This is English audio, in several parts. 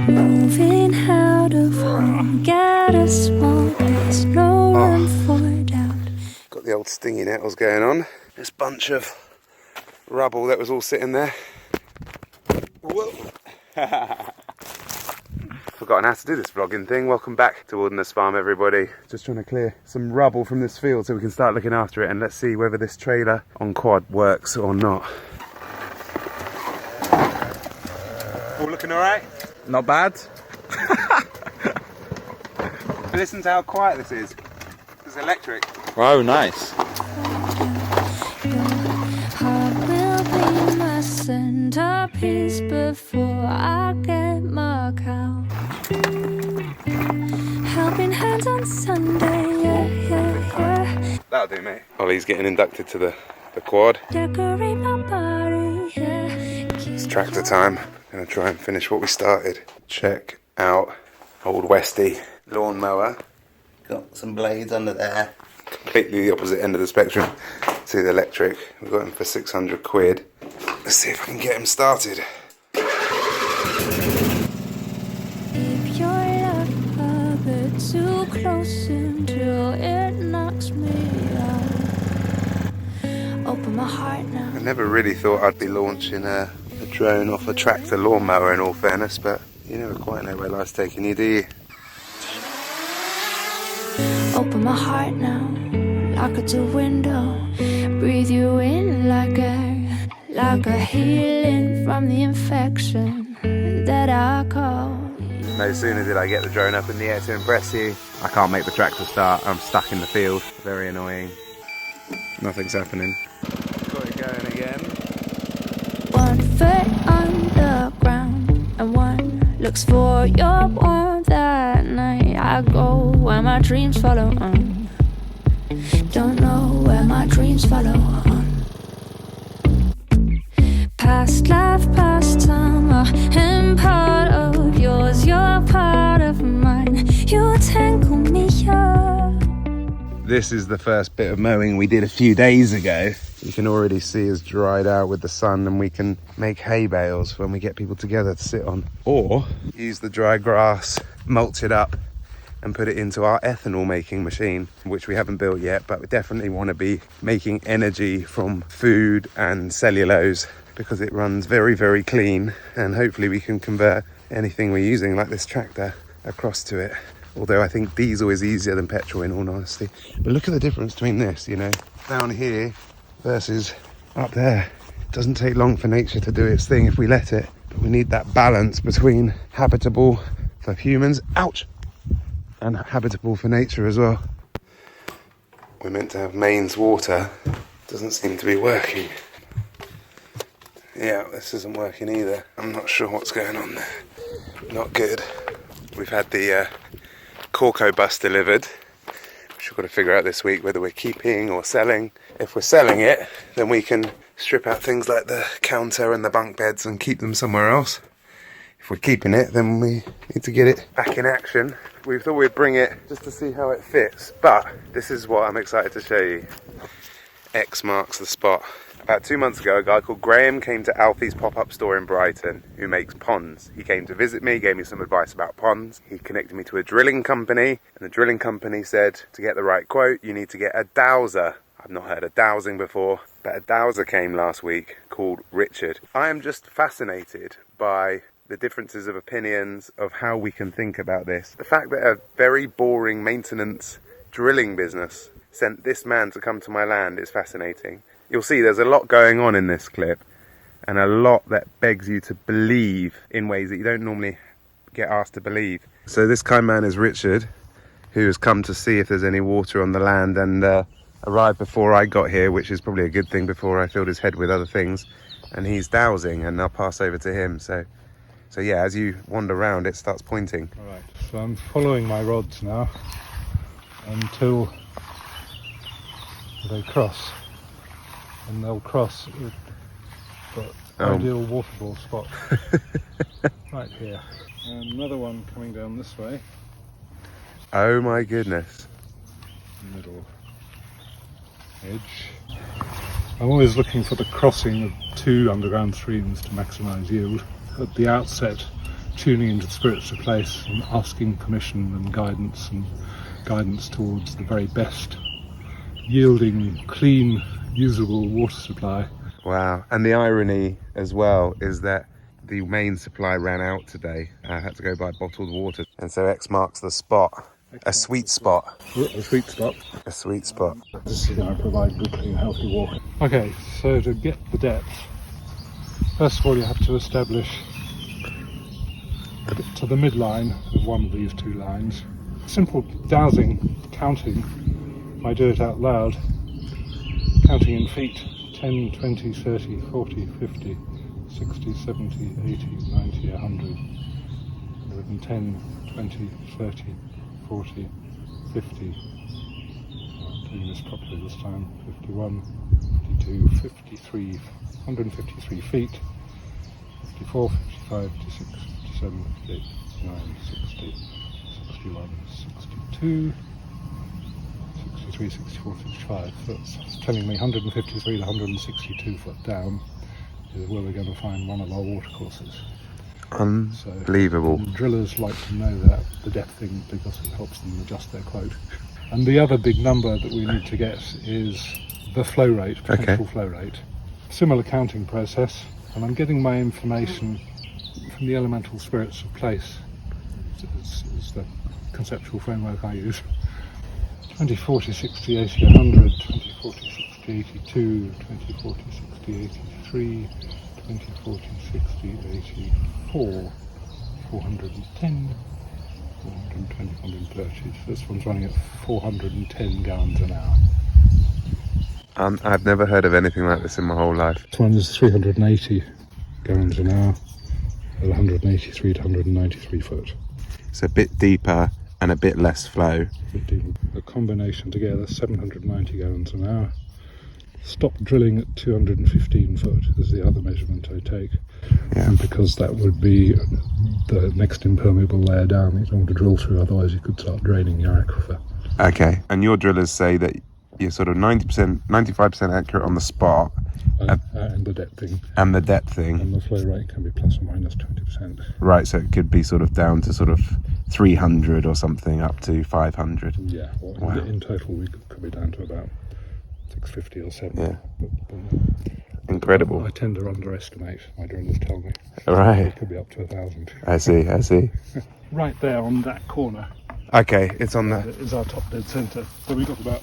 Moving out of home, get a small place, no room for doubt. Got the old stingy nettles going on. This bunch of rubble that was all sitting there. Whoa. Forgotten how to do this vlogging thing. Welcome back to Wilderness Farm, everybody. Just trying to clear some rubble from this field so we can start looking after it, and let's see whether this trailer on quad works or not. All looking alright? Not bad. Listen to how quiet this is. It's electric. Oh, nice. Heart will be my centerpiece before I get my cow. Helping hands on Sunday, yeah. That'll do, mate. Ollie's getting inducted to the quad. Decorate my body, yeah. It's tractor time. Gonna try and finish what we started. Check out old Westy lawnmower. Got some blades under there. Completely the opposite end of the spectrum to the electric. We got him for 600 quid. Let's see if I can get him started. Keep your love a bit too close until it knocks me out. Open my heart now. I never really thought I'd be launching a drone off a tractor lawnmower, in all fairness, but you never quite know where life's taking you, do you? Open my heart now, like it's a window. Breathe you in like a healing from the infection that I call. No sooner did I get the drone up in the air to impress you, I can't make the tractor start. I'm stuck in the field. Very annoying. Nothing's happening. Got it going again. 1 foot underground and one looks for your warmth at night. I go where my dreams follow on. Don't know where my dreams follow on. Past life, past time, I'm part of yours, you're part of mine. You tangle me up. This is the first bit of mowing we did a few days ago. You can already see it's dried out with the sun, and we can make hay bales when we get people together to sit on. Or use the dry grass, mulch it up and put it into our ethanol making machine, which we haven't built yet, but we definitely want to be making energy from food and cellulose because it runs very, very clean, and hopefully we can convert anything we're using like this tractor across to it. Although I think diesel is easier than petrol, in all honesty. But look at the difference between this, you know, down here versus up there. It doesn't take long for nature to do its thing if we let it, but we need that balance between habitable for humans, ouch, and habitable for nature as well. We're meant to have mains water. Doesn't seem to be working. Yeah, this isn't working either. I'm not sure what's going on there. Not good. We've had the Corco bus delivered, which we've got to figure out this week whether we're keeping or selling. If we're selling it, then we can strip out things like the counter and the bunk beds and keep them somewhere else. If we're keeping it, then we need to get it back in action. We thought we'd bring it just to see how it fits, but this is what I'm excited to show you. X marks the spot. About 2 months ago, a guy called Graham came to Alfie's pop-up store in Brighton, who makes ponds. He came to visit me, gave me some advice about ponds. He connected me to a drilling company, and the drilling company said, to get the right quote, you need to get a dowser. I've not heard of dowsing before, but a dowser came last week called Richard. I am just fascinated by the differences of opinions of how we can think about this. The fact that a very boring maintenance drilling business sent this man to come to my land is fascinating. You'll see there's a lot going on in this clip, and a lot that begs you to believe in ways that you don't normally get asked to believe. So this kind man is Richard, who has come to see if there's any water on the land, and arrived before I got here, which is probably a good thing, before I filled his head with other things. And he's dowsing, and I'll pass over to him. So yeah, as you wander around, it starts pointing. All right, so I'm following my rods now until they cross, and they'll cross at the ideal waterfall spot right here. And another one coming down this way. Oh my goodness. Middle edge. I'm always looking for the crossing of two underground streams to maximise yield. At the outset, tuning into the spirits of place and asking permission and guidance towards the very best yielding, clean, usable water supply. Wow. And the irony as well is that the main supply ran out today. I had to go buy bottled water. And so X marks the spot. A sweet spot. A sweet spot. A sweet spot. This is going to provide good, clean, healthy water. Okay, so to get the depth, first of all you have to establish to the midline of one of these two lines. Simple dowsing, counting, I do it out loud, counting in feet, 10, 20, 30, 40, 50, 60, 70, 80, 90, 100, 110, 20, 30, 40, 50, I'm doing this properly this time, 51, 52, 53, 153 feet, 54, 55, 56, 57, 58, 59, 60, 61, 62, 63, 64, 65. So that's telling me 153 to 162 foot down is where we're going to find one of our watercourses. Unbelievable. So, drillers like to know that, the depth thing, because it helps them adjust their quote. And the other big number that we need to get is the flow rate, potential flow rate. Similar counting process, and I'm getting my information from the elemental spirits of place. It's the conceptual framework I use. 20, 40, 60, 80, 100, 20, 40, 60, 82, 20, 40, 60, 83, 20, 40, 60, 84, 410, 420, 430. So this one's running at 410 gallons an hour. I've never heard of anything like this in my whole life. This one is 380 gallons an hour at 183 to 193 foot. It's a bit deeper and a bit less flow. The combination together, 790 gallons an hour. Stop drilling at 215 foot is the other measurement I take. Yeah. And because that would be the next impermeable layer down that you don't want to drill through, otherwise you could start draining your aquifer. Okay. And your drillers say that you're sort of 90%, 95% accurate on the spot. And the depth thing. And the depth thing. And the flow rate can be plus or minus 20%. Right, so it could be sort of down to sort of 300 or something up to 500. Yeah, well, wow. In total we could be down to about 650 or 7. Yeah. Incredible. I tend to underestimate, my drillers tell me. Right. It could be up to 1,000. I see. Right there on that corner. Okay, it's on there. Is our top dead centre. So we've got about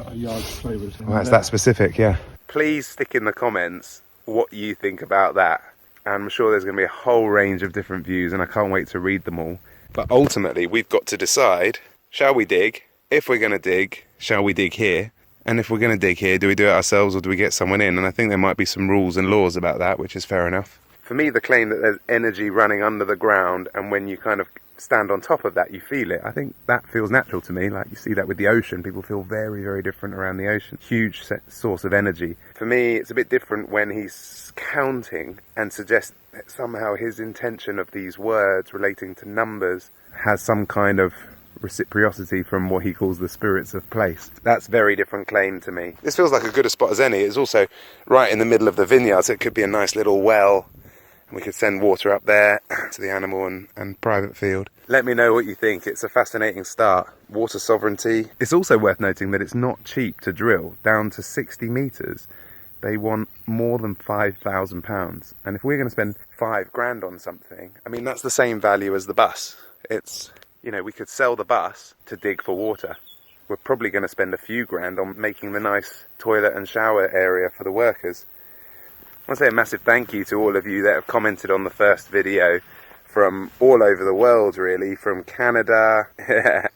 a yard's flow rate. Well, that's that specific, yeah. Please stick in the comments what you think about that. I'm sure there's going to be a whole range of different views and I can't wait to read them all. But ultimately, we've got to decide, shall we dig? If we're going to dig, shall we dig here? And if we're going to dig here, do we do it ourselves or do we get someone in? And I think there might be some rules and laws about that, which is fair enough. For me, the claim that there's energy running under the ground and when you kind of stand on top of that, you feel it. I think that feels natural to me. Like you see that with the ocean. People feel very, very different around the ocean. Huge source of energy. For me, it's a bit different when he's counting and suggests that somehow his intention of these words relating to numbers has some kind of reciprocity from what he calls the spirits of place. That's a very different claim to me. This feels like as good a spot as any. It's also right in the middle of the vineyard, so it could be a nice little well. And we could send water up there to the animal and private field. Let me know what you think. It's a fascinating start. Water sovereignty. It's also worth noting that it's not cheap to drill. Down to 60 metres, they want more than £5,000. And if we're going to spend £5,000 on something, I mean, that's the same value as the bus. It's, you know, we could sell the bus to dig for water. We're probably going to spend a few grand on making the nice toilet and shower area for the workers. I want to say a massive thank you to all of you that have commented on the first video from all over the world, really, from Canada.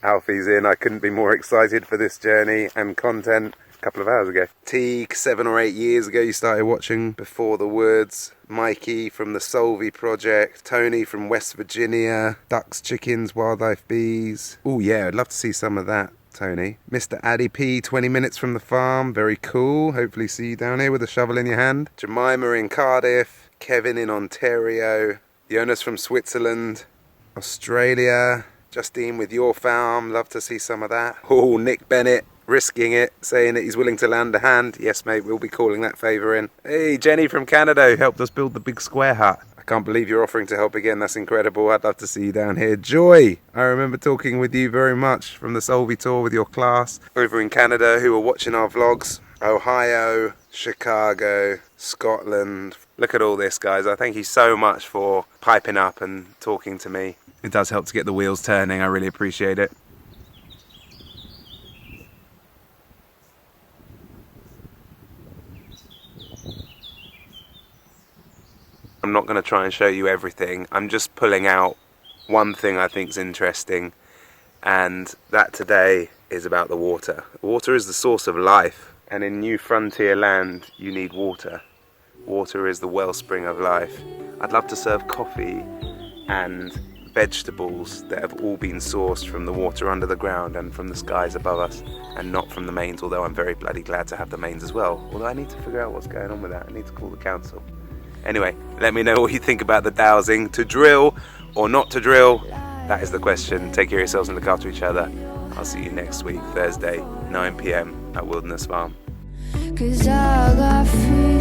Alfie's in. I couldn't be more excited for this journey and content. A couple of hours ago. Teague, 7 or 8 years ago, you started watching Before the Woods. Mikey from the Solvi Project. Tony from West Virginia. Ducks, chickens, wildlife, bees. Oh yeah, I'd love to see some of that. Tony. Mr. Addy P, 20 minutes from the farm. Very cool. Hopefully see you down here with a shovel in your hand. Jemima in Cardiff. Kevin in Ontario. Jonas from Switzerland. Australia. Justine with your farm. Love to see some of that. Oh, Nick Bennett. Risking it, saying that he's willing to lend a hand. Yes, mate, we'll be calling that favour in. Hey, Jenny from Canada, who helped us build the big square hut. I Can't believe you're offering to help again. That's incredible. I'd love to see you down here. Joy, I remember talking with you very much from the Solvi tour with your class over in Canada who were watching our vlogs. Ohio, Chicago, Scotland. Look at all this, guys. I thank you so much for piping up and talking to me. It does help to get the wheels turning. I really appreciate it. I'm not going to try and show you everything. I'm just pulling out one thing I think is interesting, and that today is about the water. Water is the source of life, and in New Frontier land you need water. Water is the wellspring of life. I'd love to serve coffee and vegetables that have all been sourced from the water under the ground and from the skies above us, and not from the mains, although I'm very bloody glad to have the mains as well. Although I need to figure out what's going on with that. I need to call the council. Anyway, let me know what you think about the dowsing. To drill or not to drill? That is the question. Take care of yourselves and look after each other. I'll see you next week, Thursday, 9 PM at Wilderness Farm. 'Cause I got free.